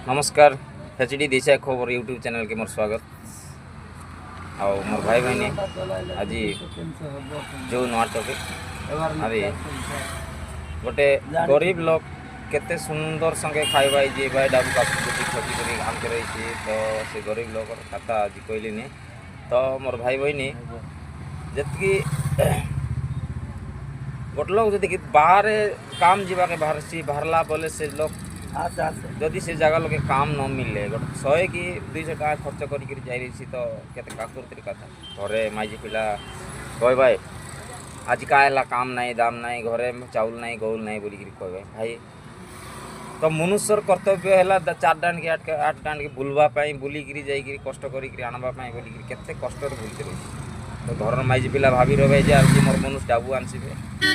नमस्कार एचडी देशा खबर यूट्यूब चैनल के मोर स्वागत आओ मोर भाई बहनी आज जो नुआ टॉपिक अभी गोटे गरीब लोग केते सुंदर संगे खाइबा जे भाई डाबू का क्षति करी काम करे तो से गरीब लोग कथा आज कहली तो मोर भाई बहनी जतकी गोटे लोग जदि बाहर काम जीवा बाहर सी बाहरला बोले से लोग जदि से जगह लोग काम न मिले गोटे 100 कि 200 टका खर्च कर जाई तो केते काकुर कथा घरे माइजी पिला कह भाई आज का काम नहीं दाम नहीं घरे चाउल नहीं गौल नहीं बोलिक कह भाई तो मनुष्यर कर्तव्य है 4 डांड के 8 डांड के बुलवाई बुलिक जाइए कष्ट कर आनवाई बोलिक केते कष्ट बुलते रही तो घर माइजी पिला भाभी रहे जे आज मोर मनुष्य डाबू आनसबे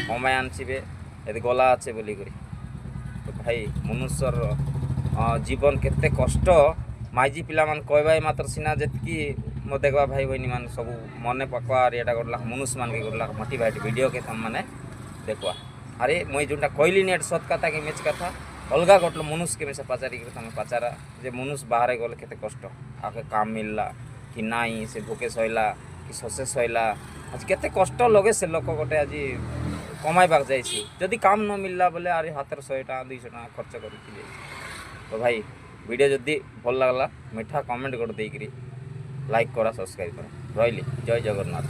कमाई आनसबे यदि गला अच्छे बोलिक तो भाई मनुष्यर जीवन केते कष्ट माइजी पिला मान कहवा मात्र सीना जी मो देखा भाई बहनी मान सब मन पकवा ये गोटला मनुष्य मान के गोटला मोटिवेट वीडियो के तुम मैंने देखवा अरे मुई जोटा कहली सत कथा कि मेच कथा अलग गोटे मनुष्य के में पचारि तुम पचारा जे मनुष्य बाहर गले केते कष्ट आके काम मिलला कि नाई से भूखे सहला कि शसे सहला आज केते कष्ट लगे से लोक गोटे आज कमाइबा जदि काम न मिलला बोले अरे हाथ 100 टका 200 टका खर्च कर तो भाई वीडियो जदि भल लगला मीठा कमेंट कर देकरी लाइक करा सब्सक्राइब करा रही जय जगन्नाथ।